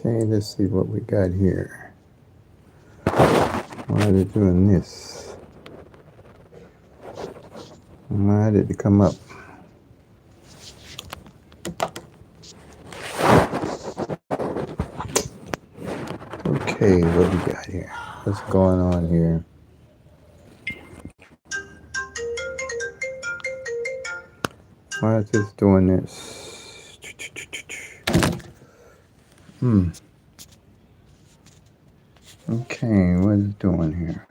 Okay, let's see what we got here. Why are they doing this? Why did it come up? Okay, what we got here? What's going on here? Why is this doing this? Okay, what is it doing here?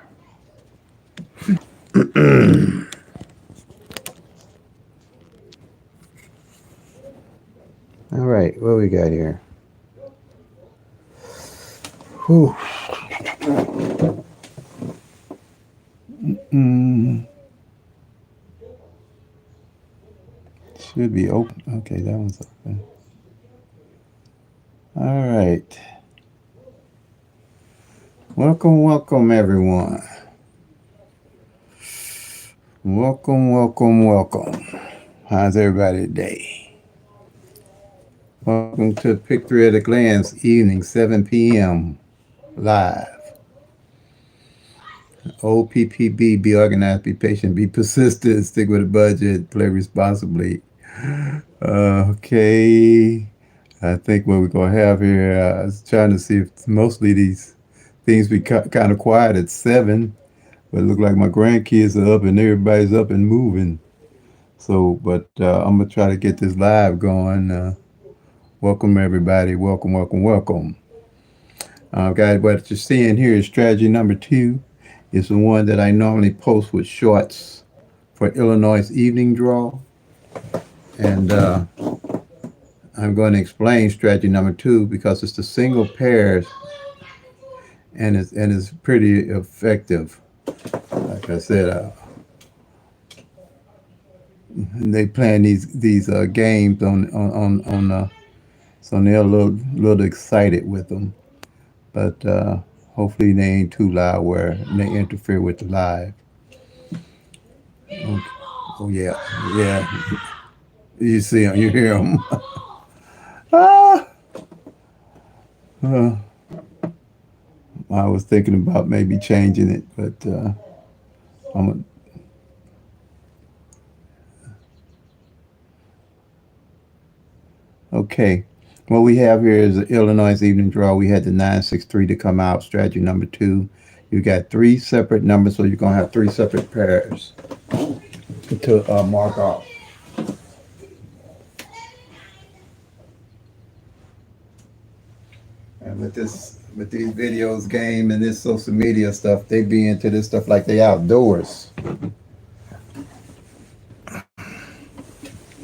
All right, what we got here? Whew. Mm, should be open. Okay, that one's open. All right. Welcome, everyone. Welcome. How's everybody today? Welcome to Pick Three at a Glance, evening, 7 p.m. live. OPPB, be organized, be patient, be persistent, stick with a budget, play responsibly. Okay. I think what we're going to have here, I was trying to see if mostly these things be kind of quiet at 7, but it look like my grandkids are up and everybody's up and moving. So, but I'm going to try to get this live going. Welcome, everybody. Welcome. Guys, what you're seeing here is strategy number 2. It's the one that I normally post with shorts for Illinois evening draw. And I'm going to explain strategy number 2 because it's the single pairs and it's pretty effective. Like I said, they playing these games on so they're a little excited with them, but hopefully they ain't too loud where they interfere with the live. Okay. Oh yeah. You see them, you hear them. ah! I was thinking about maybe changing it, but I'm okay. What we have here is the Illinois evening draw. We had the 963 to come out, strategy number 2. You got 3 separate numbers, so you're going to have 3 separate pairs to mark off. And with these videos, game, and this social media stuff, they be into this stuff like they outdoors.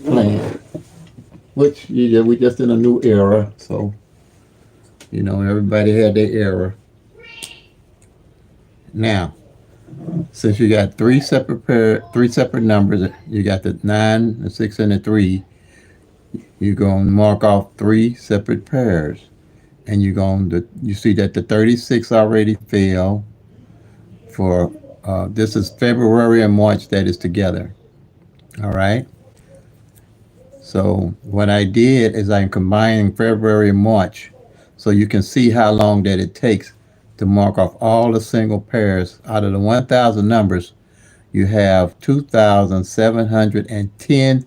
Playing. Which, yeah, we just in a new era, so, everybody had their era. Now, since you got 3 separate numbers, you got the 9, the 6, and the 3, you're going to mark off 3 separate pairs. And you see that the 36 already fell for, this is February and March that is together. All right. So what I did is I'm combining February and March so you can see how long that it takes to mark off all the single pairs. Out of the 1,000 numbers, you have 2,710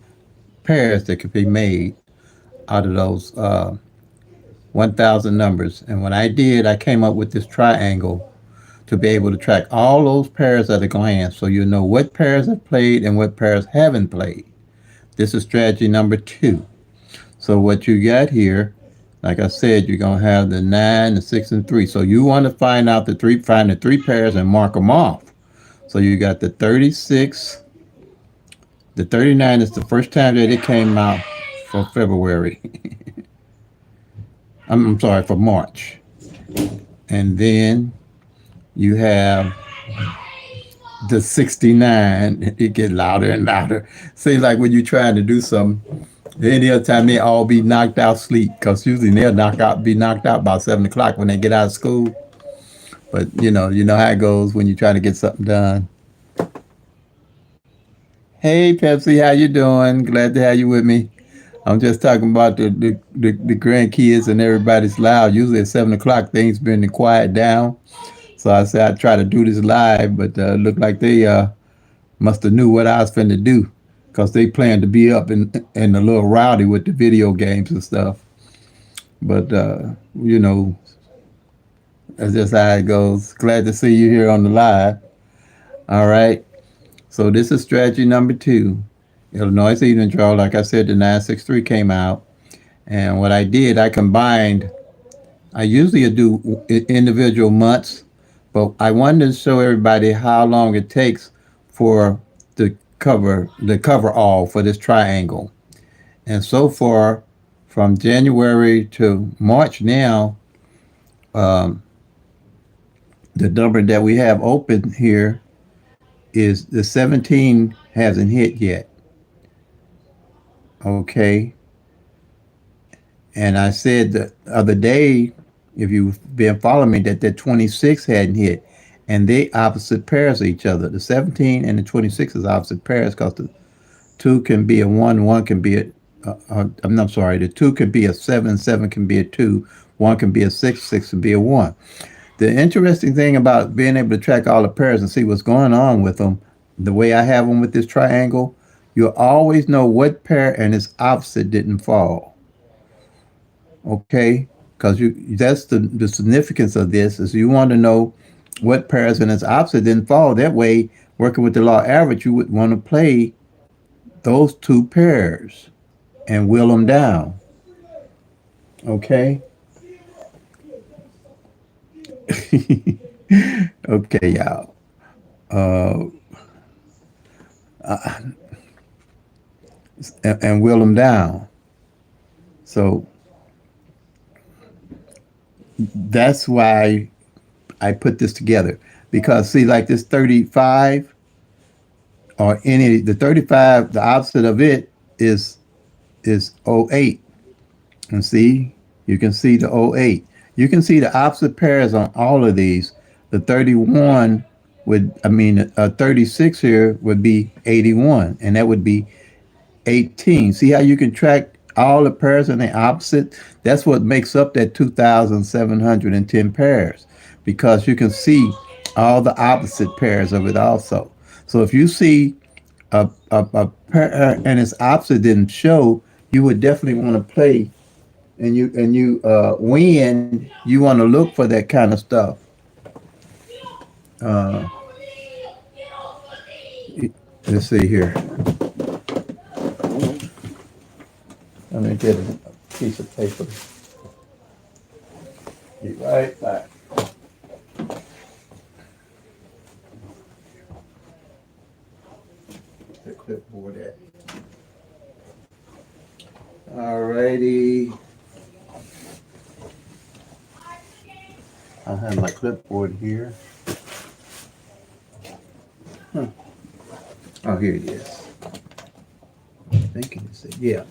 pairs that could be made out of those 1,000 numbers. And what I did, I came up with this triangle to be able to track all those pairs at a glance so you know what pairs have played and what pairs haven't played. This is strategy number 2. So what you got here, like I said, you're going to have the 9, the 6, and 3. So you want to find the 3 pairs and mark them off. So you got the 36. The 39 is the first time that it came out for February. I'm sorry, for March. And then you have the 69. It get louder and louder. Seems like when you're trying to do something, any other time they all be knocked out sleep, because usually they'll be knocked out by 7 o'clock when they get out of school. But you know how it goes when you're trying to get something done. Hey Pepsi, how you doing? Glad to have you with me. I'm just talking about the grandkids and everybody's loud. Usually at 7 o'clock, things been quiet down. So I said I'd try to do this live, but looked like they must have knew what I was finna do, cause they planned to be up and a little rowdy with the video games and stuff. But that's just how it goes. Glad to see you here on the live. All right. So this is strategy number two. Illinois Evening Draw. Like I said, the 963 came out. And what I did, I combined, I usually do individual months, but I wanted to show everybody how long it takes for the cover all for this triangle. And so far, from January to March now, um, the number that we have open here is the 17 hasn't hit yet. Okay. And I said the other day, if you've been following me, that the 26 hadn't hit. And they opposite pairs of each other. The 17 and the 26 is opposite pairs because the two can be a one can be I'm not sorry, the two can be a seven can be a two, one can be a six can be a one. The interesting thing about being able to track all the pairs and see what's going on with them, the way I have them with this triangle, you'll always know what pair and its opposite didn't fall. Okay, because you that's the significance of this is you want to know what pairs and its opposite didn't fall. That way, working with the law average, you would want to play those two pairs and will them down. Okay. Okay, y'all. Uh, and will them down. So that's why I put this together. Because see, like this 35 or any the 35, the opposite of it is '08. And see, you can see the '08. You can see the opposite pairs on all of these. The 31 would, I mean, 36 here would be 81, and that would be 18. See how you can track all the pairs and the opposite? That's what makes up that 2,710 pairs, because you can see all the opposite pairs of it also. So if you see a pair and its opposite didn't show, you would definitely want to play and you win. You want to look for that kind of stuff. Uh, let's see here. Let me get a piece of paper. Be right back. The clipboard at. Alrighty. I have my clipboard here. Huh. Oh, here it is. I'm thinking it's it. Yeah.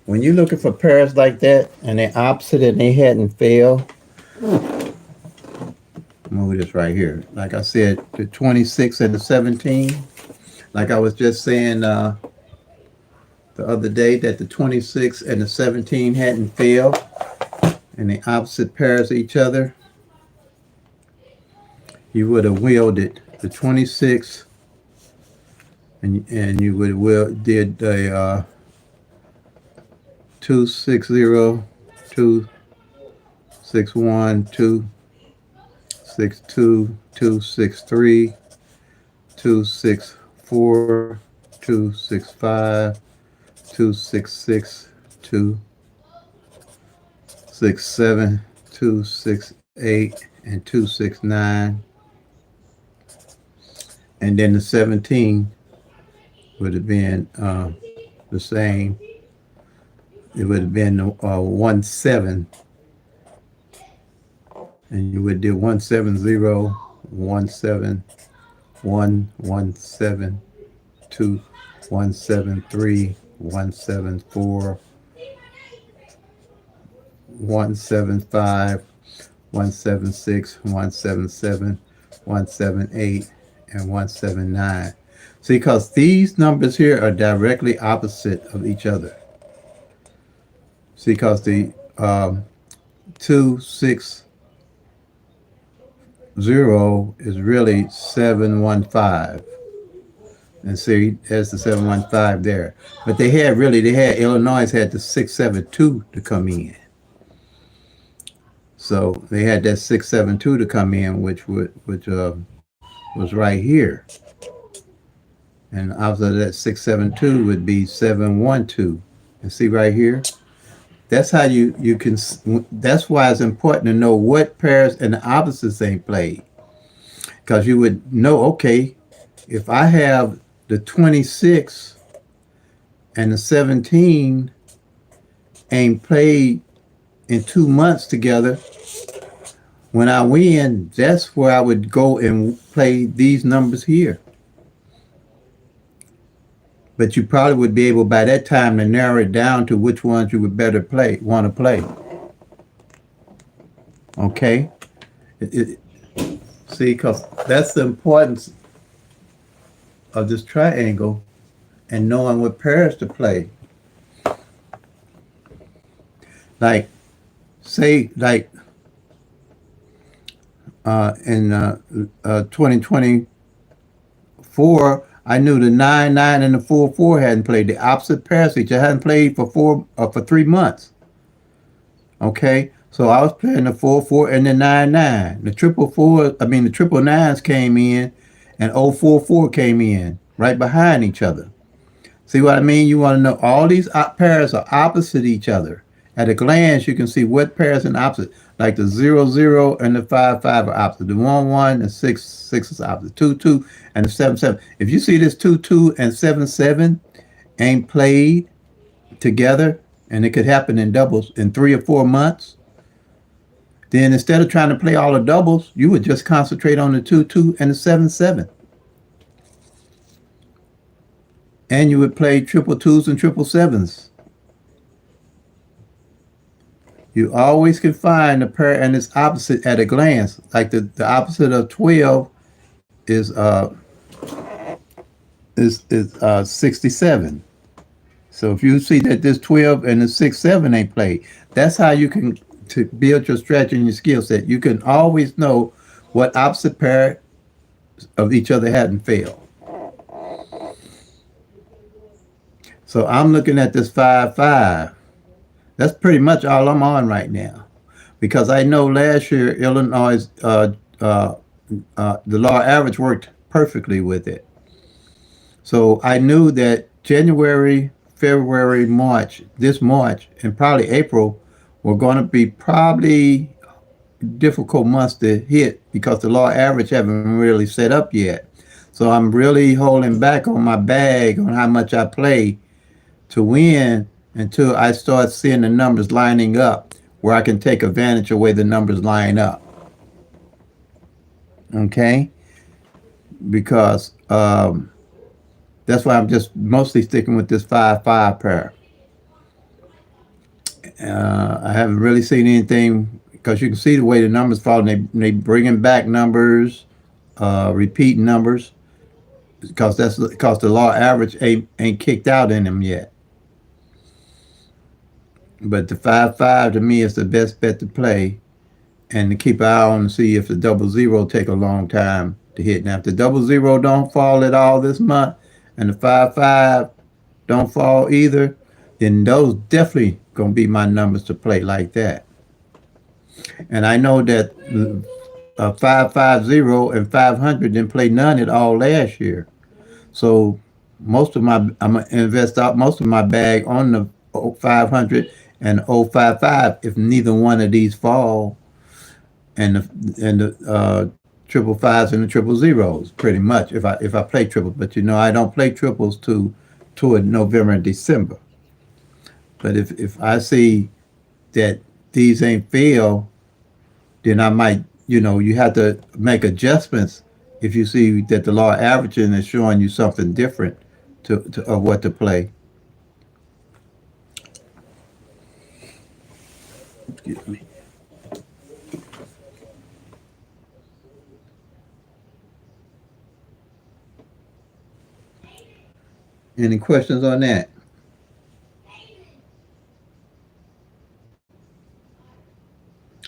When you're looking for pairs like that and they're opposite and they hadn't failed, move this right here. Like I said, the 26 and the 17. Like I was just saying the other day that the 26 and the 17 hadn't failed and the opposite pairs of each other, you would have wielded the 26 and you would have did the 260, 261, 262, 263, 264, 265, 266, 267, 268, and 269. And then the 17 would have been the same. It would have been 17, and you would do 170, 17, 117, 2, 173, 174, 175, 176, 177, 178, and 179. See, because these numbers here are directly opposite of each other. See, because the 260 is really 715. And see, there's the 715 there. But Illinois had the 672 to come in. So they had that 672 to come in, which was right here. And after that 672 would be 712. And see right here? That's how you can, that's why it's important to know what pairs and the opposites they played. Because you would know, okay, if I have the 26 and the 17 ain't played in 2 months together, when I win, that's where I would go and play these numbers here. But you probably would be able by that time to narrow it down to which ones you would want to play. Okay? See, because that's the importance of this triangle and knowing what pairs to play. Like, say, like in 2024, I knew the 9-9 and the 4-4 hadn't played. The opposite pairs each hadn't played for 3 months. Okay, so I was playing the 4-4 and the 9-9. The triple nines came in, and 0-4-4 came in right behind each other. See what I mean? You want to know all these pairs are opposite each other. At a glance, you can see what pairs are opposite. Like the 0-0 and the 5-5 are opposite. The 1-1 and 6-6 is opposite. 2-2 and the 7-7. If you see this 2-2 and 7-7 ain't played together, and it could happen in doubles in 3 or 4 months, then instead of trying to play all the doubles, you would just concentrate on the 2-2 and the 7-7. And you would play triple twos and triple sevens. You always can find a pair and its opposite at a glance. Like the opposite of 12 is 67. So if you see that this 12 and the 6-7 ain't played, that's how you can to build your strategy and your skill set. You can always know what opposite pair of each other hadn't failed. So I'm looking at this 5-5. That's pretty much all I'm on right now, because I know last year Illinois, the law average worked perfectly with it. So I knew that January, February, March, and probably April were going to be probably difficult months to hit because the law average haven't really set up yet. So I'm really holding back on my bag on how much I play to win until I start seeing the numbers lining up where I can take advantage of the way the numbers line up. Okay? Because that's why I'm just mostly sticking with this 5-5 pair. I haven't really seen anything, because you can see the way the numbers fall. They bringing back numbers, repeating numbers, because the law average ain't kicked out in them yet. But the 5-5 to me is the best bet to play, and to keep an eye on and see if the 00 take a long time to hit. Now, if the 00 don't fall at all this month, and the 5-5 don't fall either, then those definitely gonna be my numbers to play like that. And I know that 550 and 500 didn't play none at all last year. So I'm gonna invest out most of my bag on the 500 and 055 if neither one of these fall, and the triple fives and the triple zeros, pretty much, if I play triples. But I don't play triples toward November and December. But if I see that these ain't fail, then I might, you have to make adjustments if you see that the law averaging is showing you something different of what to play. Excuse me. Any questions on that?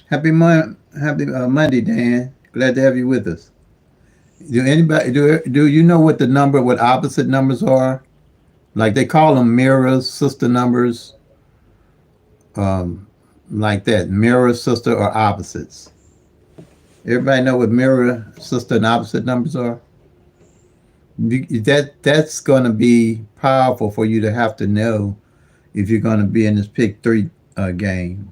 Happy Monday, Dan. Glad to have you with us. Do you know what the number, what opposite numbers are? Like they call them mirrors, sister numbers, um, like that. Mirror, sister, or opposites. Everybody know what mirror, sister, and opposite numbers are? That's going to be powerful for you to have to know if you're going to be in this pick three game.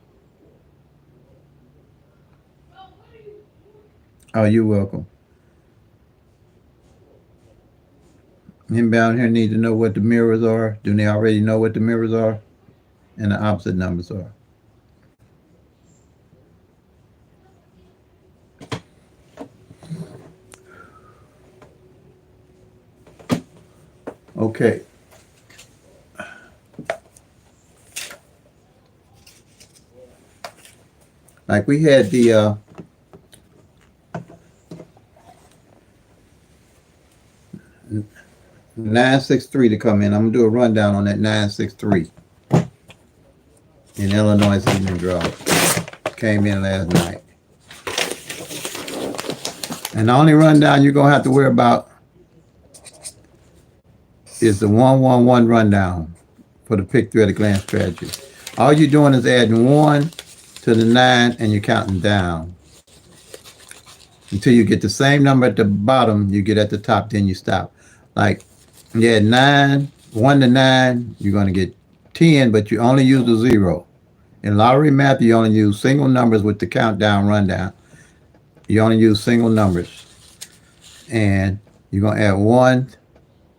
Oh, you're welcome. Anybody here need to know what the mirrors are? Do they already know what the mirrors are and the opposite numbers are? Okay. Like we had the 963 to come in. I'm gonna do a rundown on that 963 in Illinois evening draw. Came in last night. And the only rundown you're gonna have to worry about is the 111 rundown for the pick three at a glance strategy. All you're doing is adding 1 to the 9 and you're counting down until you get the same number at the bottom you get at the top, then you stop. Like you add 9, 1 to 9, you're going to get 10, but you only use the 0. In lottery math, you only use single numbers with the countdown rundown. You only use single numbers. And you're going to add 1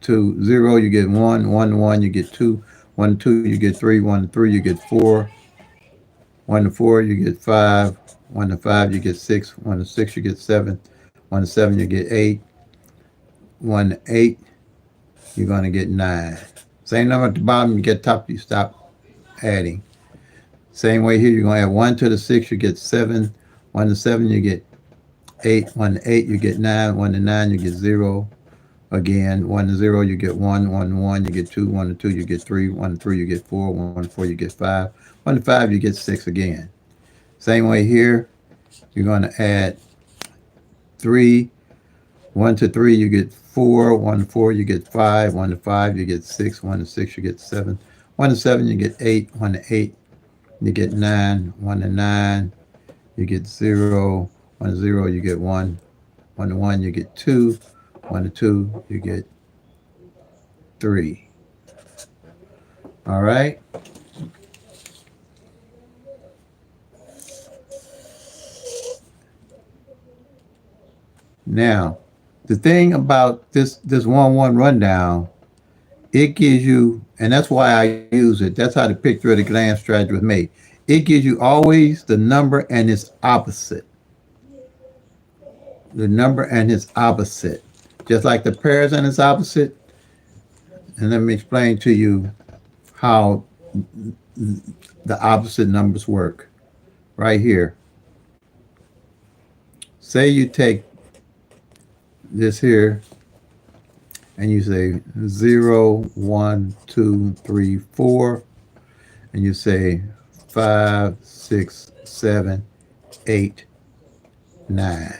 to 0, you get 1, 1 to 1, you get 2, 1 to 2, you get 3, 1 to 3, you get 4, 1 to 4, you get 5, 1 to 5, you get 6, 1 to 6, you get 7, 1 to 7, you get 8, 1 to 8, you're going to get 9. Same number at the bottom, you get top, you stop adding. Same way here, you're going to add 1 to the 6, you get 7, 1 to 7, you get 8, 1 to 8, you get 9, 1 to 9, you get 0. Again, 1 to 0, you get 1, 1 to 1, you get 2, 1 to 2, you get 3, 1 to 3, you get 4, 1 to 4, you get 5, 1 to 5, you get 6 again. Same way here, you're going to add 3, 1 to 3, you get 4, 1 to 4, you get 5, 1 to 5, you get 6, 1 to 6, you get 7, 1 to 7, you get 8, 1 to 8, you get 9, 1 to 9, you get 0, 1 to 0, you get 1, 1 to 1, you get 2, 1 to 2, you get 3. All right? Now, the thing about this 1-1 rundown, it gives you, and that's why I use it. That's how the picture at a glance strategy was made. It gives you always the number and its opposite. The number and its opposite. Just like the pairs and its opposite. And let me explain to you how the opposite numbers work. Right here. Say you take this here and you say 0, 1, 2, 3, 4, and you say 5, 6, 7, 8, 9.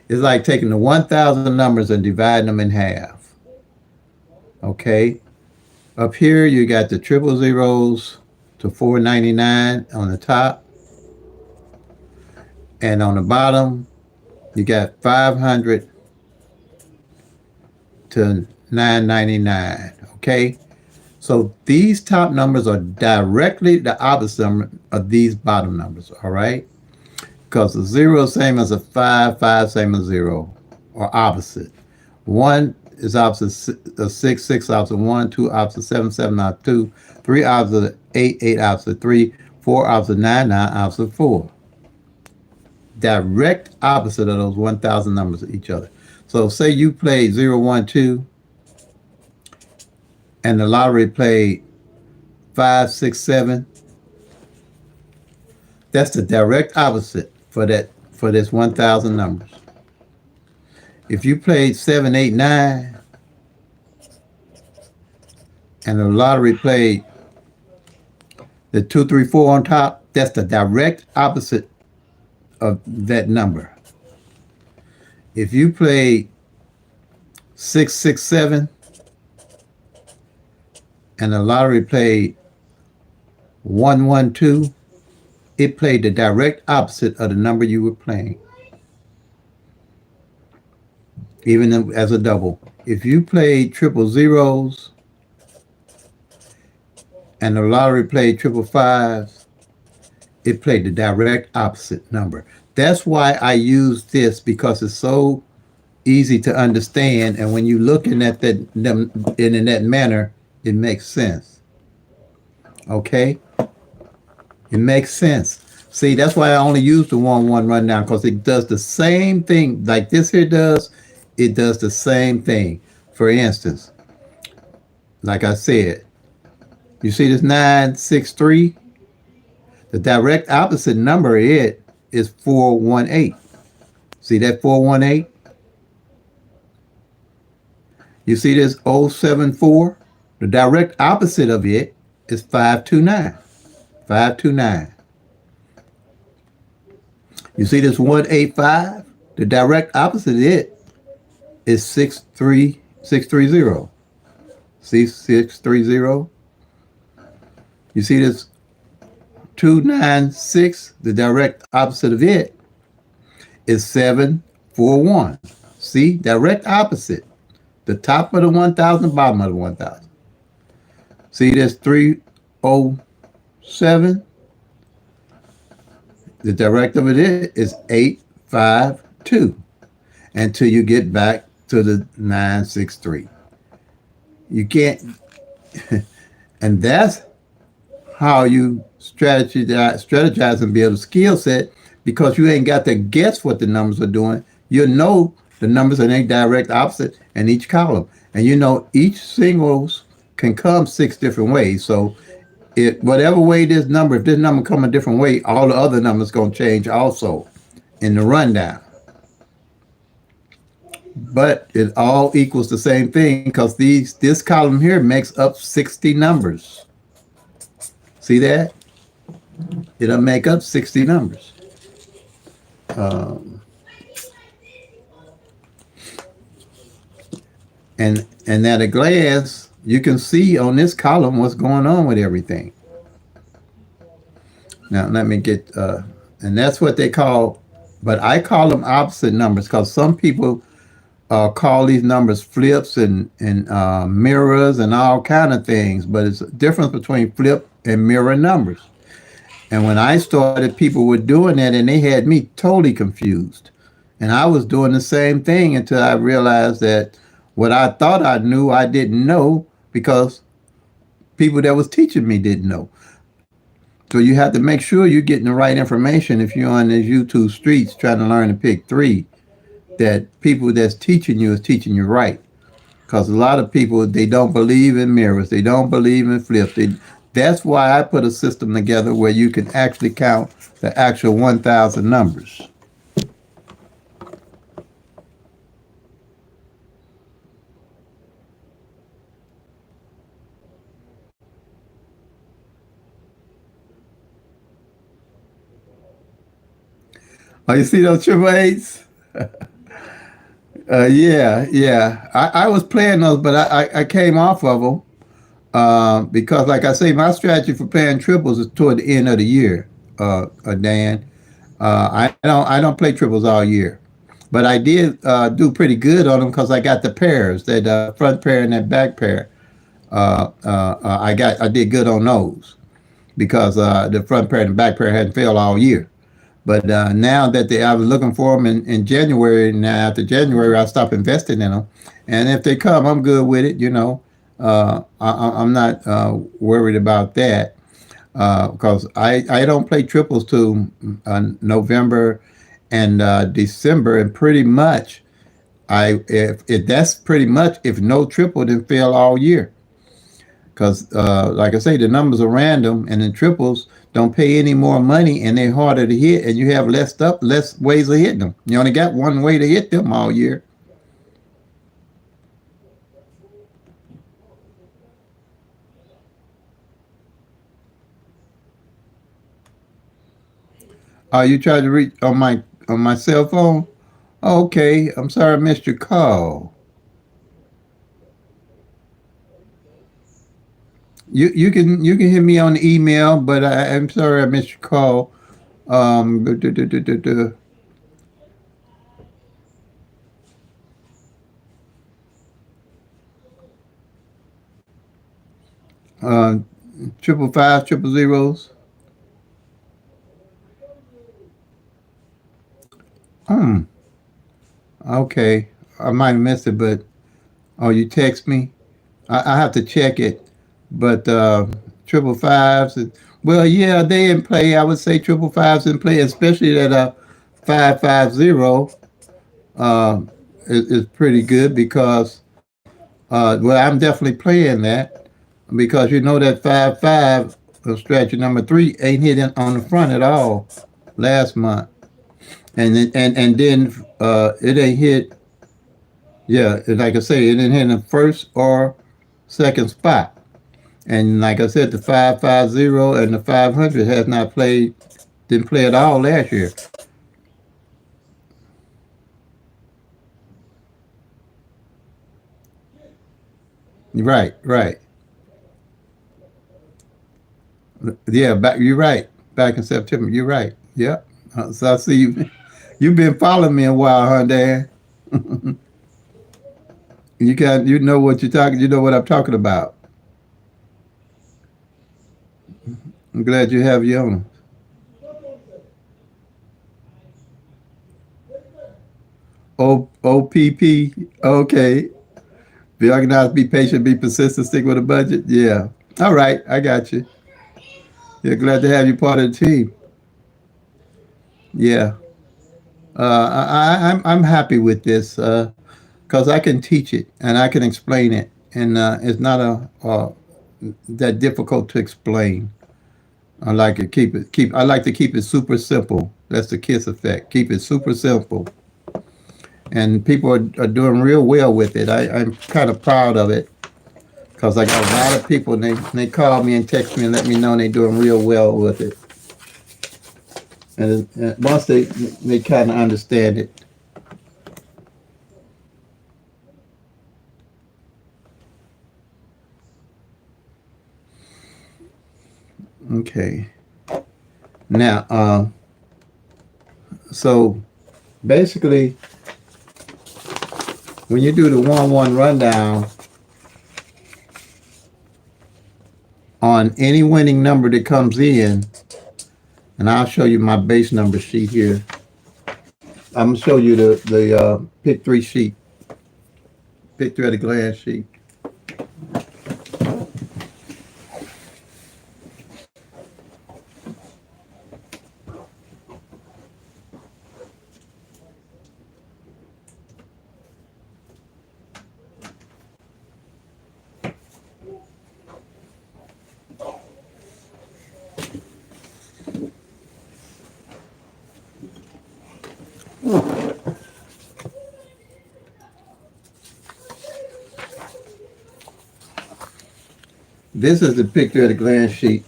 It's like taking the 1,000 numbers and dividing them in half. Okay? Up here, you got the triple zeros to 499 on the top. And on the bottom, you got 500 to 999. Okay? So these top numbers are directly the opposite of these bottom numbers. All right? Because the 0 is same as a 5, 5 same as 0, or opposite. 1 is opposite 6, 6 opposite 1, 2 opposite 7, 7 opposite 2, 3 opposite 8, 8 opposite 3, 4 opposite 9, 9 opposite 4. Direct opposite of those 1,000 numbers of each other. So say you played 0, 1, 2, and the lottery played 5, 6, 7. That's the direct opposite for this 1,000 numbers. If you played 7, 8, 9, and the lottery played the 234 on top, that's the direct opposite of that number. If you play 667 and the lottery played 112, it played the direct opposite of the number you were playing, even as a double. If you played triple zeros and the lottery played triple fives, it played the direct opposite number. That's why I use this, because it's so easy to understand, and when you're looking at that them in that manner, it makes sense. Okay, it makes sense. See, that's why I only use the 1-1 rundown, because it does the same thing like this here does. It does the same thing. For instance, like I said, you see this 963. The direct opposite number of it is 418. See that 418? You see this 074? The direct opposite of it is 529. 529. You see this 185? The direct opposite of it is 630. See 630? You see this 296? The direct opposite of it is 741. See, direct opposite. The top of the 1,000, bottom of the 1,000. See this 307? The direct of it is 852 until you get back to the 963. You can't, and that's how you strategize and build a skill set, because you ain't got to guess what the numbers are doing. You know the numbers are in a direct opposite in each column. And you know each singles can come 6 different ways. So whatever way this number, if this number come a different way, all the other numbers going to change also in the rundown. But it all equals the same thing, because this column here makes up 60 numbers. See that? It'll make up 60 numbers. And at a glance, you can see on this column what's going on with everything. Now, let me get, and that's what they call, but I call them opposite numbers, because some people call these numbers flips and mirrors and all kind of things, but it's a difference between flip and mirror numbers. And when I started, people were doing that, and they had me totally confused. And I was doing the same thing until I realized that what I thought I knew, I didn't know, because people that was teaching me didn't know. So you have to make sure you're getting the right information if you're on these YouTube streets trying to learn to pick three, that people that's teaching you is teaching you right. Because a lot of people, they don't believe in mirrors. They don't believe in flips. That's why I put a system together where you can actually count the actual 1,000 numbers. Oh, you see those triple eights? Yeah. I was playing those, but I came off of them because, like I say, my strategy for playing triples is toward the end of the year. Dan, I don't play triples all year, but I did do pretty good on them because I got the pairs, that front pair and that back pair. I did good on those because the front pair and the back pair hadn't failed all year. But now that I was looking for them in January, now after January, I stopped investing in them. And if they come, I'm good with it. I'm not worried about that because I don't play triples till November and December, and pretty much if that's pretty much, if no triple, then fail all year. Because like I say, the numbers are random, and the triples don't pay any more money, and they're harder to hit, and you have less ways of hitting them. You only got one way to hit them all year. You tried to reach on my cell phone? Okay, I'm sorry I missed your call. You can hit me on the email, but I'm sorry I missed your call. Duh, duh, duh, duh, duh, duh. Uh, triple five, triple zeros. Hmm. Okay, I might have missed it, but oh, you text me. I have to check it. But triple fives, well, yeah, they in play. I would say triple fives in play, especially that 550 is pretty good because well, I'm definitely playing that because you know that 5 5 strategy number three ain't hit on the front at all last month, and then it ain't hit. Yeah, like I say, it didn't hit in the first or second spot. And like I said, the 550 and the 500 has not played, didn't play at all last year. Right, right. Yeah, back. You're right. Back in September. You're right. Yep. So I see you. You've been following me a while, huh, Dan? You know what you're talking. You know what I'm talking about. I'm glad you have your own. OPP. Okay. Be organized, be patient, be persistent, stick with a budget. Yeah. All right. I got you. Yeah. Glad to have you part of the team. Yeah. I'm happy with this because I can teach it and I can explain it, and it's not that difficult to explain. I like to keep. I like to keep it super simple. That's the KISS effect. Keep it super simple, and people are doing real well with it. I'm kind of proud of it because I got a lot of people, and they call me and text me and let me know they're doing real well with it. And once they kind of understand it. Okay. Now, so basically, when you do the 1-1 rundown on any winning number that comes in, and I'll show you my base number sheet here. I'm gonna show you the pick three sheet, pick three at a glance sheet. This is the pick three at a glance sheet.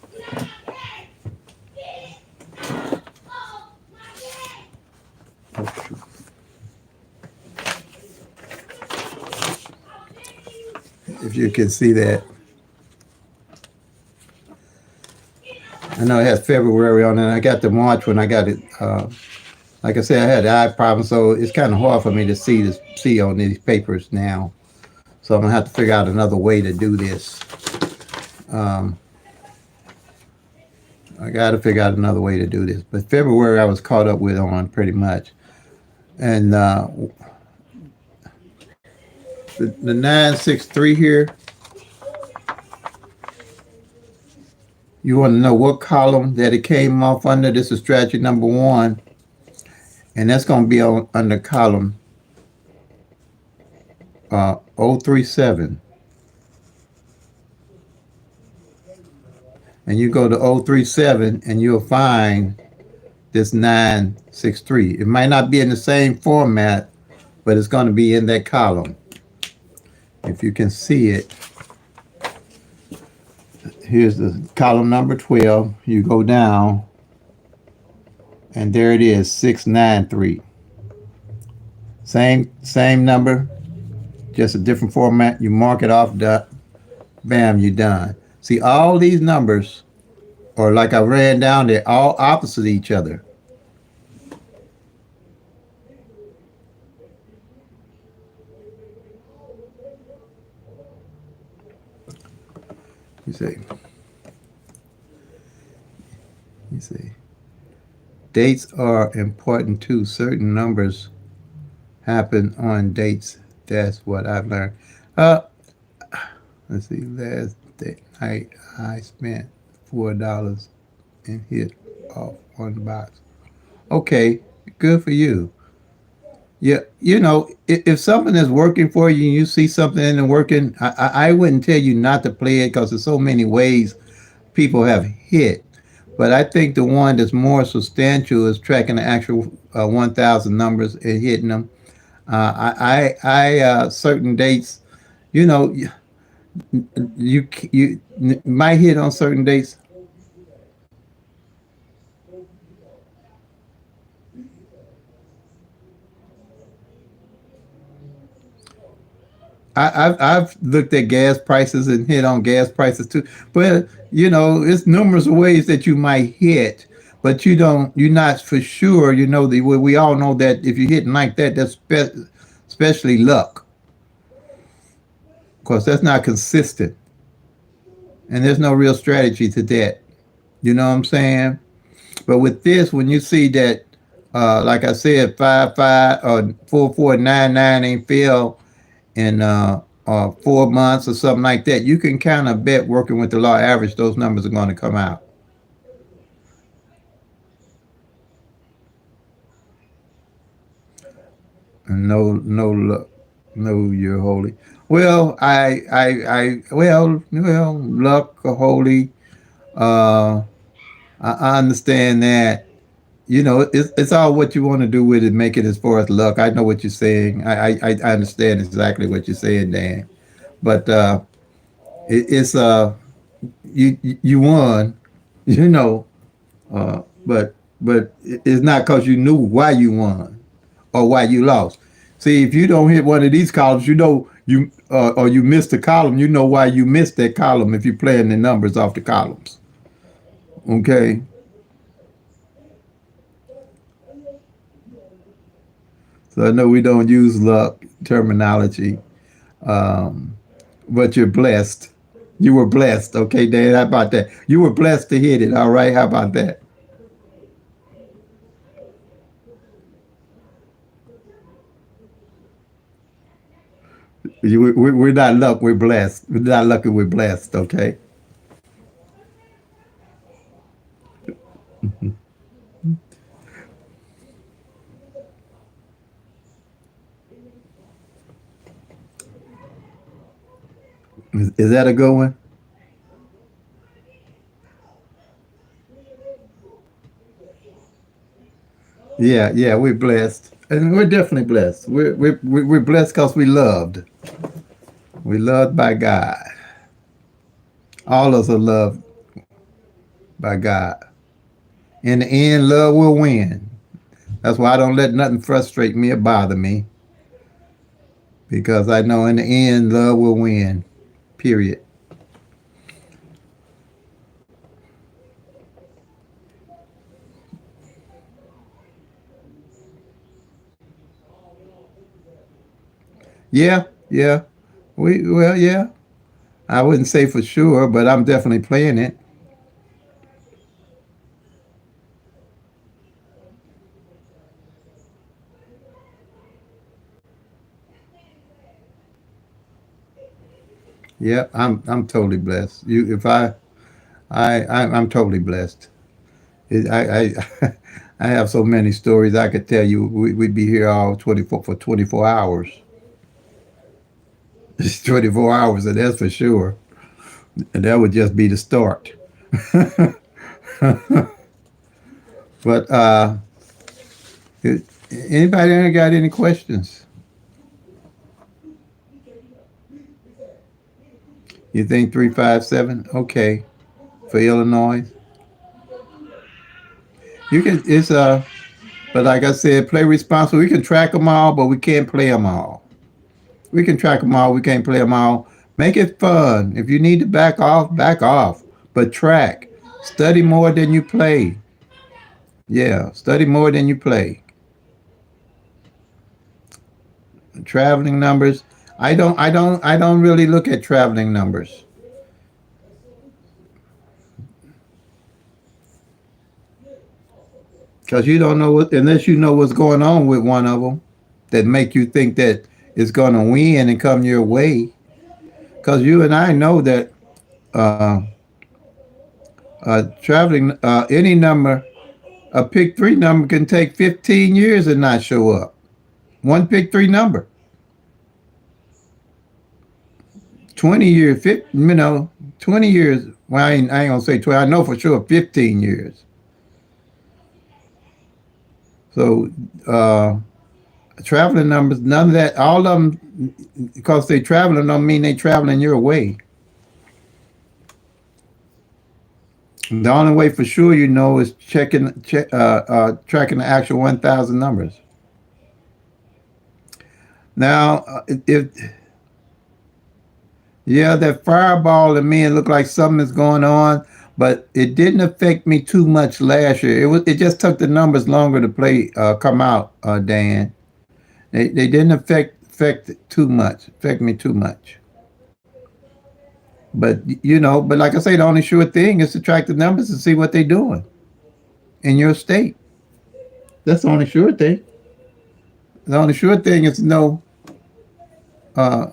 If you can see that, I know it has February on it. I got the March when I got it. Like I said, I had the eye problem, so it's kind of hard for me to see on these papers now. So I'm gonna have to figure out another way to do this. Um, I got to figure out another way to do this. But February, I was caught up with on pretty much, and the 963 here. You want to know what column that it came off under? This is strategy number one, and that's going to be on under column 037. And you go to 037 and you'll find this 963. It might not be in the same format, but it's going to be in that column. If you can see it, here's the column number 12. You go down And there it is, 693. Same number, just a different format. You mark it off, bam, you're done. See, all these numbers, or like I ran down, they're all opposite each other. You see, you see. Dates are important too. Certain numbers happen on dates. That's what I've learned. Uh, let's see. Last night I spent $4 and hit off one box. Okay, good for you. Yeah, if something is working for you and you see something and working, I wouldn't tell you not to play it because there's so many ways people have hit. But I think the one that's more substantial is tracking the actual 1,000 numbers and hitting them. Certain dates, you know, you might hit on certain dates. I've looked at gas prices and hit on gas prices too, but it's numerous ways that you might hit, but you're not for sure. We all know that if you're hitting like that, that's especially luck, because that's not consistent, and there's no real strategy to that. You know what I'm saying? But with this, when you see that, like I said, 5 5 or 4 4 9 9 ain't failed in 4 months or something like that, you can kind of bet working with the law average those numbers are going to come out. And no, you're holy. Well, well, luck or holy. Uh, I understand that. It's all what you want to do with it. Make it as far as luck. I know what you're saying. I understand exactly what you're saying, Dan. But it's you won, you know, but it's not because you knew why you won or why you lost. See, if you don't hit one of these columns, or you missed a column, you know why you missed that column if you're playing the numbers off the columns. Okay, so I know we don't use luck terminology, um, but you're blessed. You were blessed. Okay, Dan. How about that? You were blessed to hit it. All right. How about that? We're not luck. We're blessed. We're not lucky. We're blessed. Okay. Is that a good one? Yeah. Yeah. We're blessed, and we're definitely blessed. We're blessed because we loved. We loved by God. All of us are loved by God. In the end, love will win. That's why I don't let nothing frustrate me or bother me, because I know in the end, love will win. Period. Yeah. Yeah. Yeah. I wouldn't say for sure, but I'm definitely playing it. Yeah, I'm totally blessed. I'm totally blessed. I I have so many stories I could tell you. We'd be here all 24 hours. It's 24 hours, and that's for sure. And that would just be the start. But anybody ain't got any questions? You think 357? Okay, for Illinois. You can, it's but like I said, play responsible. We can track them all, but we can't play them all. We can track them all. We can't play them all. Make it fun. If you need to back off, back off. But track. Study more than you play. Yeah, study more than you play. Traveling numbers. I don't really look at traveling numbers because you don't know what unless you know what's going on with one of them that make you think that it's going to win and come your way. Because you and I know that traveling any number, a pick three number can take 15 years and not show up. One pick three number, 20 years, 20 years. Well, I ain't gonna say 12. I know for sure 15 years. So traveling numbers, none of that, all of them, because they traveling don't mean they traveling your way. The only way for sure you know is tracking the actual 1,000 numbers. Now, if yeah, that fireball to me it looked like something is going on, but it didn't affect me too much last year. It just took the numbers longer to play come out. Dan, they didn't affect it too much, affect me too much. But but like I say, the only sure thing is to track the numbers and see what they're doing in your state. That's the only sure thing. The only sure thing is to know uh,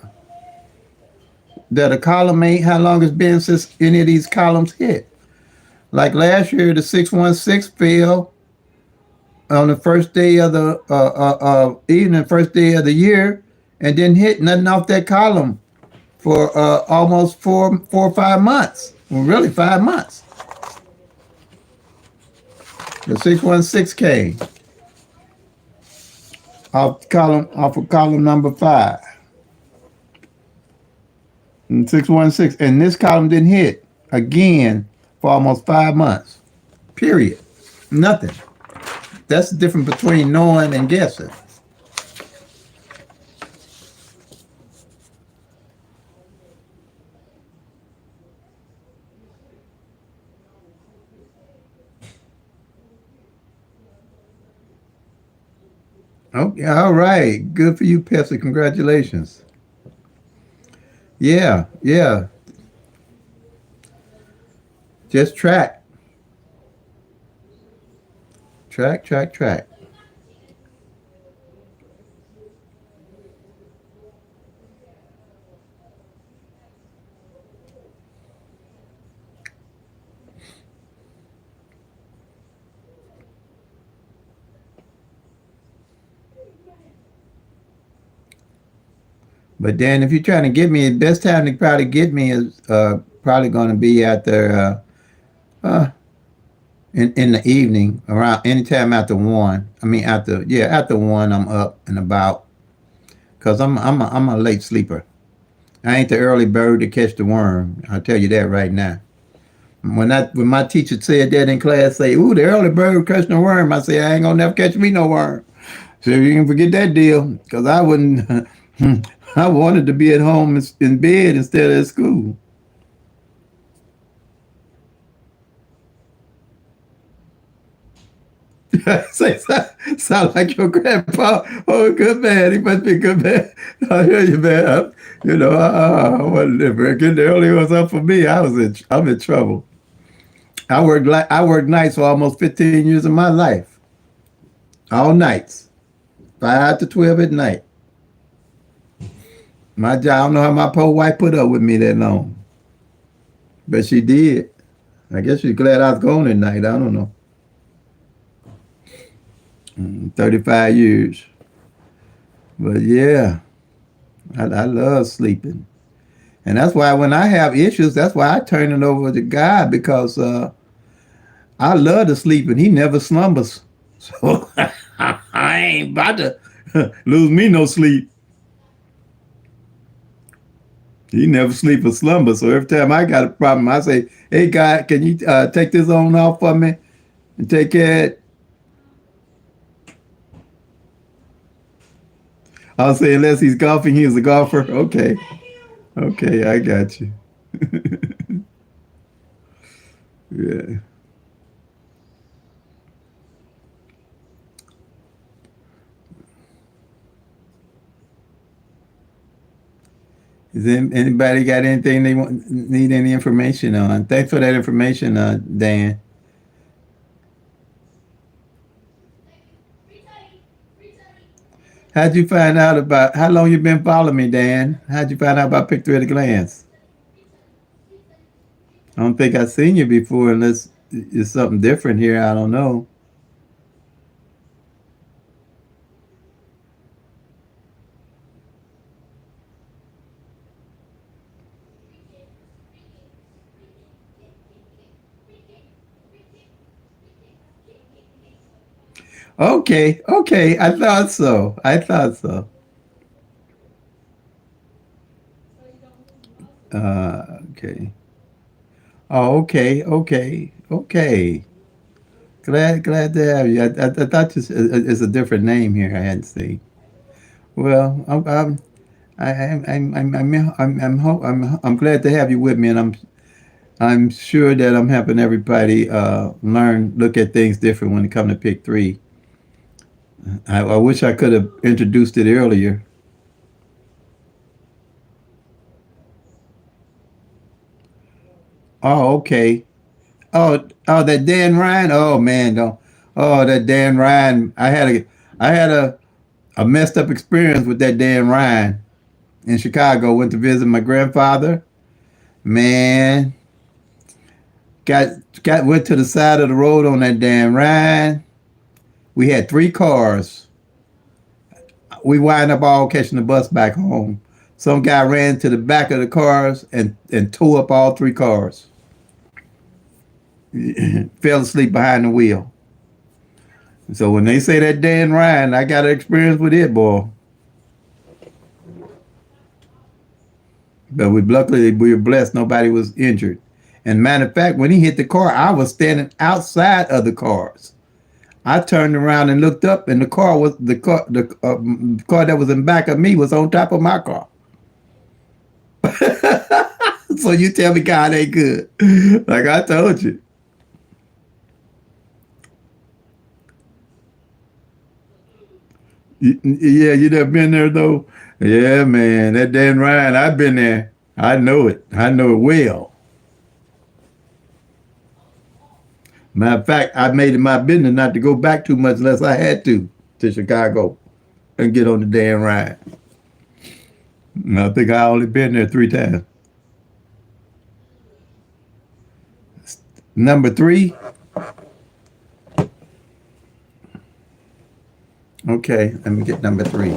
that a column ain't how long it's been since any of these columns hit. Like last year, the 616 fell on the first day of the evening, first day of the year, and didn't hit nothing off that column for almost 4 or 5 months. Well, really 5 months. The 616 came off of column number 5. And 616. And this column didn't hit again for almost 5 months. Period. Nothing. That's the difference between knowing and guessing. Okay, all right. Good for you, Pepsi. Congratulations. Yeah, yeah. Just track. Track, track, track. But then if you're trying to get me, the best time to probably get me is probably going to be after in the evening around anytime after 1. I mean after 1 I'm up and about because I'm a late sleeper. I ain't the early bird to catch the worm. I'll tell you that right now. When my teacher said that in class, say, "Ooh, the early bird catching the worm," I say, "I ain't gonna never catch me no worm." So you can forget that deal because I wouldn't. I wanted to be at home in bed instead of at school. Say, sound like your grandpa. Oh, good man. He must be a good man. I hear you, man. I wasn't getting early was up for me. I'm in trouble. I worked nights for almost 15 years of my life. All nights, 5 to 12 at night. My job. I don't know how my poor wife put up with me that long, but she did. I guess she's glad I was gone at night. I don't know. 35 years. But yeah, I love sleeping. And that's why when I have issues, that's why I turn it over to God because I love to sleep and He never slumbers. So I ain't about to lose me no sleep. He never sleep or slumber. So every time I got a problem, I say, "Hey God, can you take this on off for me and take care of it?" I'll say unless he's golfing, he's a golfer. Okay. Okay, I got you. Yeah. Anybody got anything they need any information on? Thanks for that information, Dan. How'd you find out about how long you been following me, Dan? How'd you find out about Pick Three at a Glance? I don't think I've seen you before unless it's something different here. I don't know. Okay, okay. I thought so. I thought so. Okay. Oh, okay, okay, okay. Glad to have you. I thought it's a different name here. I hadn't seen. Well, I'm glad to have you with me, and I'm sure that I'm helping everybody look at things different when it comes to Pick Three. I wish I could have introduced it earlier. Oh, okay. Oh, that Dan Ryan. Oh man, don't. Oh, that Dan Ryan. I had a messed up experience with that Dan Ryan in Chicago. Went to visit my grandfather. Man, got went to the side of the road on that Dan Ryan. We had three cars. We wind up all catching the bus back home. Some guy ran to the back of the cars and tore up all three cars. Fell asleep behind the wheel. So when they say that Dan Ryan, I got an experience with it, boy. But luckily we were blessed; nobody was injured. And matter of fact, when he hit the car, I was standing outside of the cars. I turned around and looked up, and the car that was in back of me was on top of my car. So you tell me God ain't good, like I told you. Yeah, you never been there though. Yeah, man, that Dan Ryan, I've been there. I know it. I know it well. Matter of fact, I made it my business not to go back too much unless I had to Chicago and get on the Dan Ryan. And I think I only been there 3 times. Number three. Okay, let me get number three.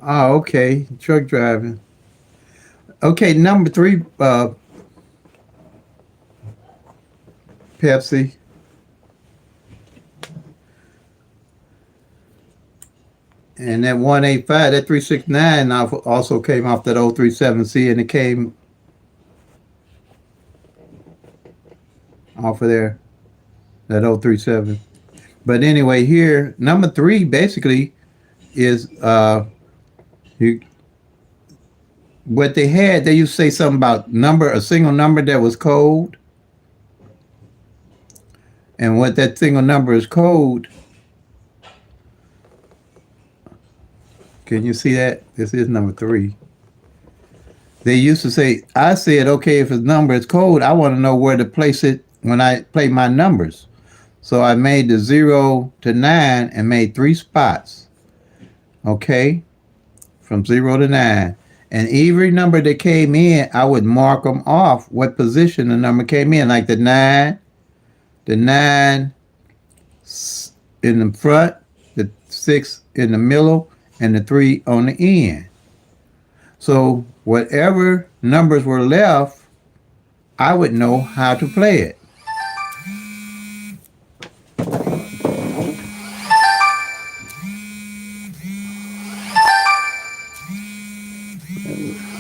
Oh, okay. Truck driving. Okay, number three, Pepsi. And that 185, that 369 also came off that 037C, and it came off of there, that 037. But anyway, here, number three basically is you, what they had, they used to say something about a single number that was code. And what that single number is code, can you see that? This is number three. They used to say, I said, okay, if it's number is code, I want to know where to place it when I play my numbers. So I made the 0 to 9 and made 3 spots. Okay, from 0 to 9. And every number that came in, I would mark them off what position the number came in, like the nine in the front, the 6 in the middle, and the 3 on the end. So whatever numbers were left, I would know how to play it.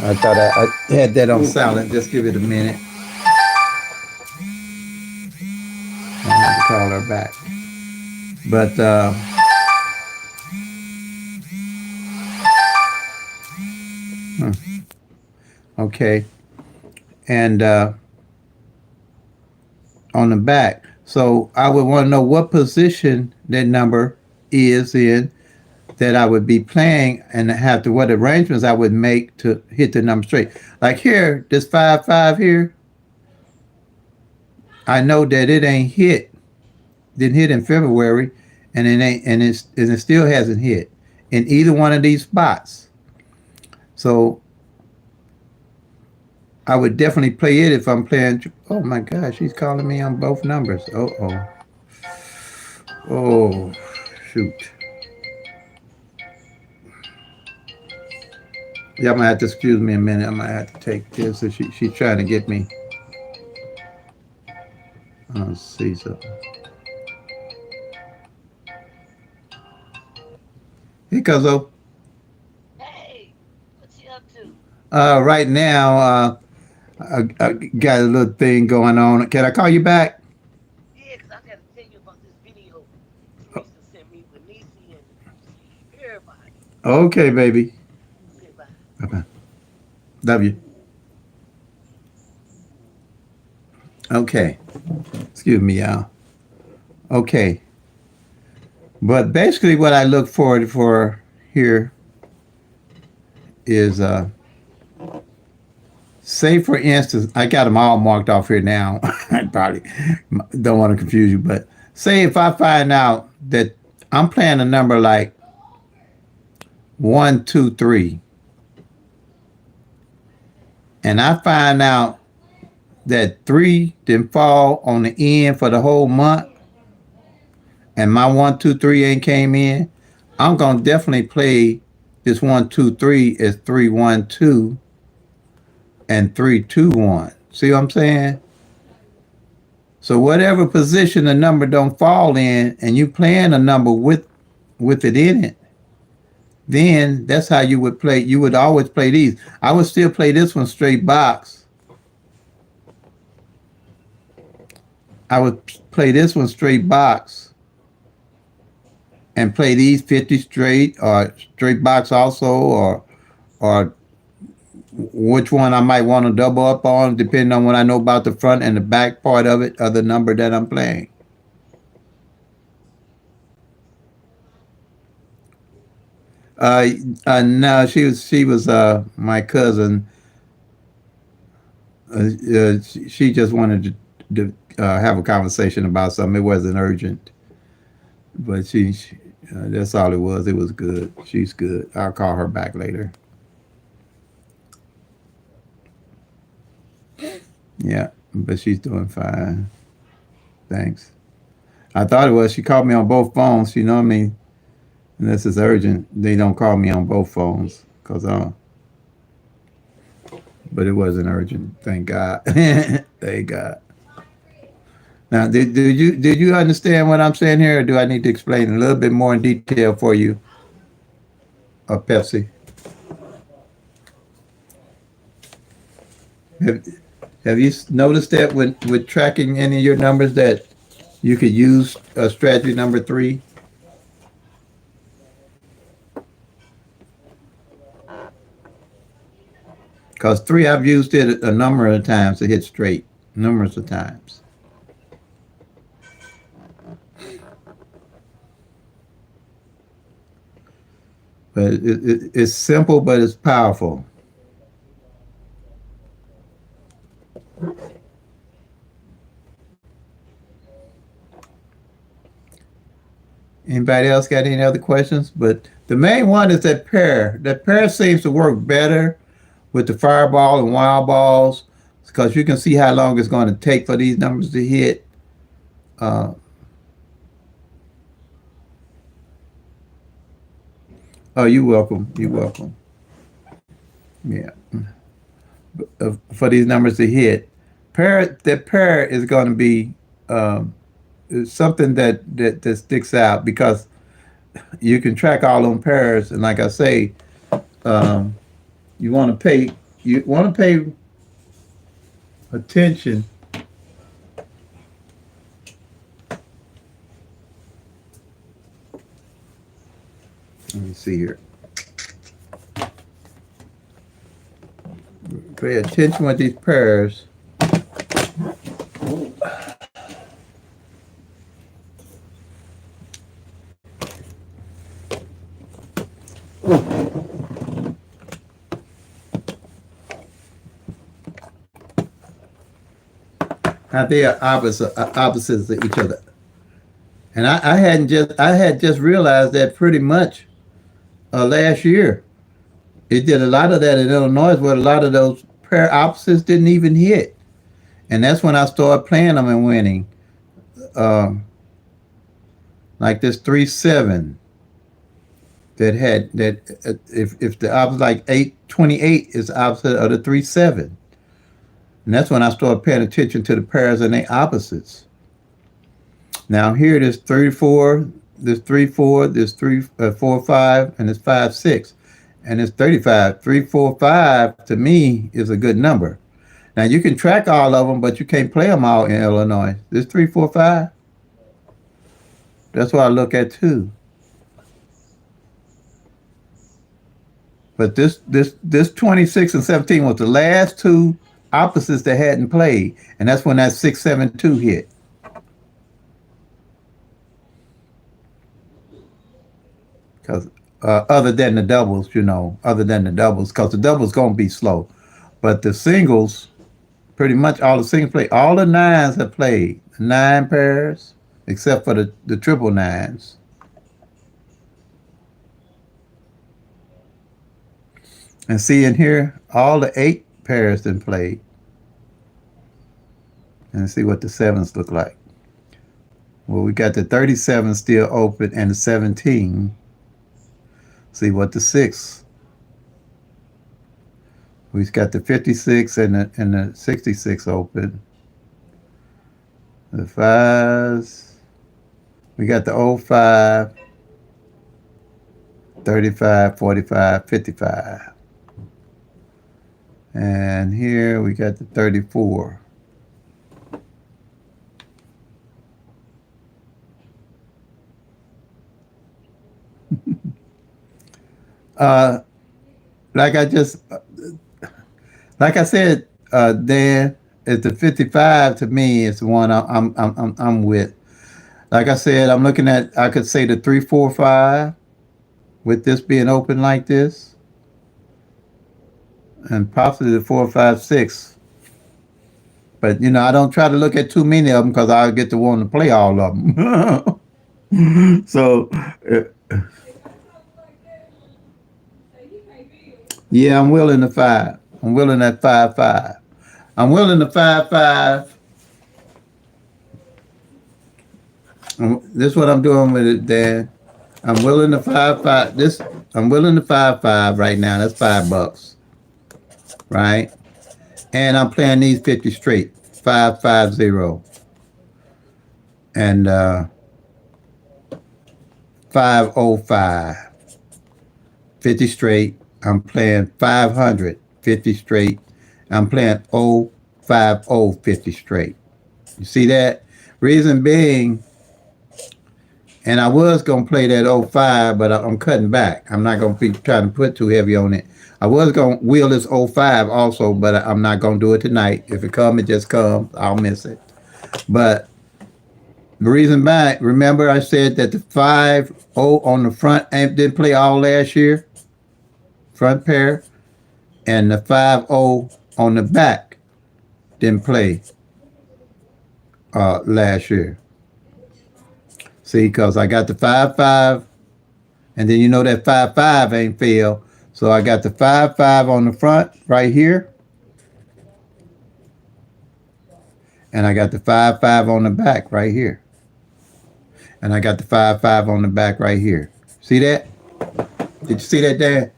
I thought I had that on silent. Just give it a minute. I have to call her back. But okay, and on the back. So I would want to know what position that number is in that I would be playing and have to what arrangements I would make to hit the number straight. Like here, this 5-5 here, I know that it ain't hit, didn't hit in February, and it ain't, and it still hasn't hit in either one of these spots. So I would definitely play it if I'm playing. Oh my gosh, she's calling me on both numbers. Oh, shoot. Yeah, I'm gonna have to excuse me a minute. I'm gonna have to take this. So she's trying to get me. Let's see something. Hey, Cuzzo. Hey, what you up to? Right now, I got a little thing going on. Can I call you back? Yeah, 'cause I got to tell you about this video Teresa sent me with Niecy and everybody. Okay, baby. Okay, bye. Bye-bye. Love you. Okay. Excuse me, y'all. Okay. But basically, what I look forward for here is, say for instance, I got them all marked off here now. I probably don't want to confuse you, but say if I find out that I'm playing a number like 1, 2, 3, and I find out that 3 didn't fall on the end for the whole month, and my 1, 2, 3 ain't came in, I'm gonna definitely play this 1, 2, 3 as 3, 1, 2 and 3, 2, 1. See what I'm saying? So whatever position the number don't fall in, and you playing a number with it in it, then that's how you would play. You would always play these. I would still play this one straight box. I would play this one straight box and play these 50 straight or straight box also, or which one I might want to double up on, depending on what I know about the front and the back part of it, of the number that I'm playing. Uh, no, she was my cousin. She just wanted to have a conversation about something. It wasn't urgent, but she that's all it was. It was good. She's good. I'll call her back later. Yeah, but she's doing fine. Thanks. I thought it was. She called me on both phones. You know what I mean? Unless it's urgent, they don't call me on both phones because but it wasn't urgent. Thank God. Thank God. Now, did you understand what I'm saying here, or do I need to explain a little bit more in detail for you, Pepsi? Have, have you noticed that with tracking any of your numbers that you could use strategy number 3? Because 3, I've used it a number of times to hit straight, numerous of times. But it's simple, but it's powerful. Anybody else got any other questions? But the main one is that pair. That pair seems to work better with the fireball and wild balls, because you can see how long it's going to take for these numbers to hit. Uh, oh, you're welcome. You're welcome. Yeah. For these numbers to hit, pair is going to be um, something that sticks out because you can track all them pairs, and like I say, um, you want to pay attention. Let me see here. Pay attention with these pairs. How they are opposites of each other. And I had just realized that pretty much last year. It did a lot of that in Illinois where a lot of those pair opposites didn't even hit. And that's when I started playing them and winning. Um, like this 3-7 that had that if the opposite like 8-28 is opposite of the 3-7. And that's when I started paying attention to the pairs and their opposites. Now here it is 34, this 3-4, this 3-4-5, and this 5-6. And it's 35. 3-4-5 to me is a good number. Now you can track all of them, but you can't play them all in Illinois. This 3-4-5, that's what I look at too. But this 26 and 17 was the last two opposites that hadn't played, and that's when that 6-7-2 hit. Because other than the doubles, because the doubles gonna be slow, but the singles, pretty much all the singles play. All the nines have played, the 9 pairs, except for the triple nines. And see in here, all the 8 pairs didn't play. And see what the sevens look like. Well, we got the 37 still open and the 17. See what the 6. We've got the 56 and the 66 open. The 5s. We got the 05, 35, 45, 55. And here we got the 34. Like I said, Dan, it's the 55 to me is the one I'm with. Like I said, I'm looking at, I could say the 3-4-5 with this being open like this, and possibly the 4-5-6. But I don't try to look at too many of them because I'll get to want to play all of them. So, yeah, I'm willing to 5. I'm willing at 5-5. I'm willing to 5-5. This is what I'm doing with it, Dan. I'm willing to 5-5. I'm willing to 5-5 right now. That's $5, right? And I'm playing these 50 straight, 5-5-0, and 5-0-5, 50 straight. I'm playing 500, 50 straight. I'm playing 0-5-0, 50 straight. You see that? Reason being, and I was going to play that 0-5, but I'm cutting back. I'm not going to be trying to put too heavy on it. I was going to wheel this 0-5 also, but I'm not going to do it tonight. If it comes, it just comes. I'll miss it. But the reason back, remember I said that the 5-0 on the front didn't play all last year? Front pair, and the 5-0 on the back didn't play last year. See, because I got the 5-5, and then that 5-5 ain't failed. So I got the 5-5 on the front right here, and I got the 5-5 on the back right here, and I got the 5-5 on the back right here. See that? Did you see that, Dad?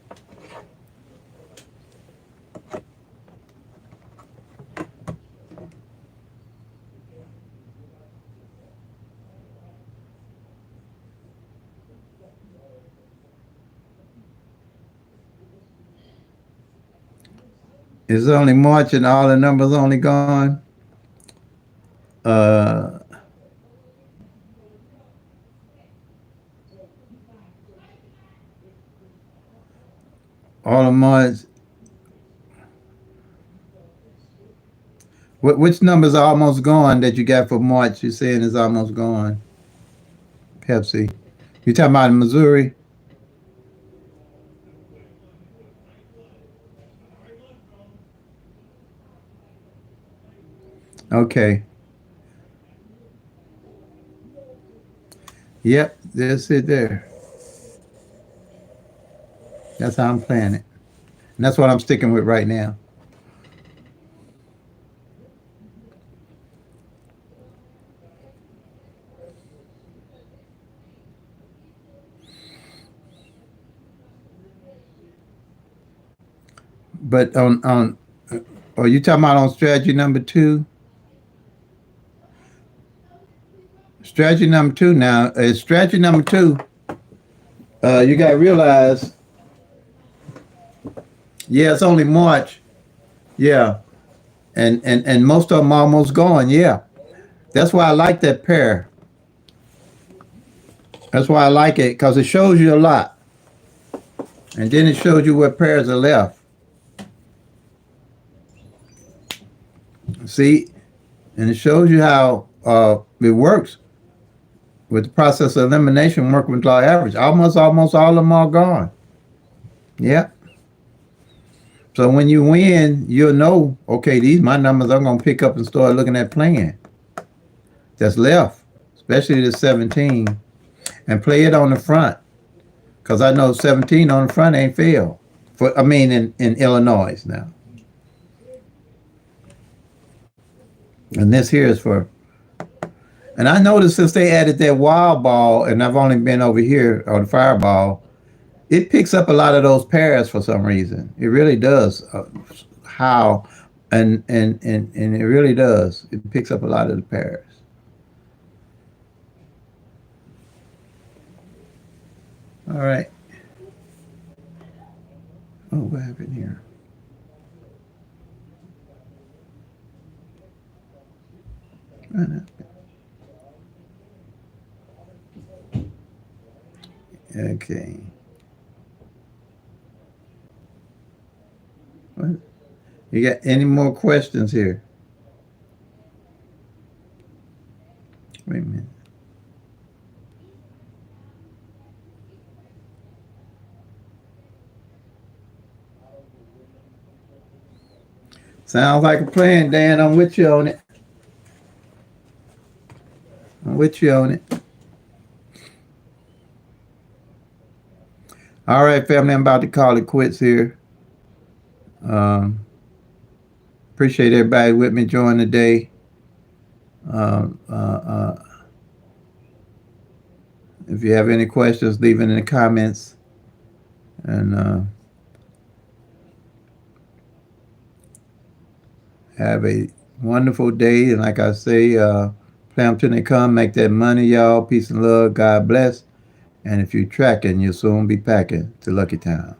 It's only March and all the numbers only gone. Uh, all the March. Which numbers are almost gone that you got for March? You're saying is almost gone. Pepsi. You talking about Missouri? Okay. Yep, that's it there. That's how I'm playing it. And that's what I'm sticking with right now. But are you talking about on strategy number two? Strategy number two now is strategy number two. You got to realize, yeah, it's only March. Yeah, and most of them almost gone. Yeah, that's why I like that pair. That's why I like it because it shows you a lot, and then it shows you what pairs are left. See, and it shows you how it works with the process of elimination, working with law average. Almost all of them are gone. Yeah. So when you win, you'll know, okay, these my numbers I'm gonna pick up and start looking at playing. That's left, especially the 17, and play it on the front, cause I know 17 on the front ain't failed. In Illinois now, and this here is for. And I noticed since they added that wild ball, and I've only been over here on the fireball, it picks up a lot of those pairs for some reason. It really does. How, and it really does. It picks up a lot of the pairs. All right. Oh, what happened here? Okay. What? You got any more questions here? Wait a minute. Sounds like a plan, Dan. I'm with you on it. I'm with you on it. All right, family. I'm about to call it quits here. Appreciate everybody with me joining the day. If you have any questions, leave it in the comments. And have a wonderful day. And like I say, play them till they come. Make that money, y'all. Peace and love. God bless. And if you're tracking, you'll soon be packing to Lucky Town.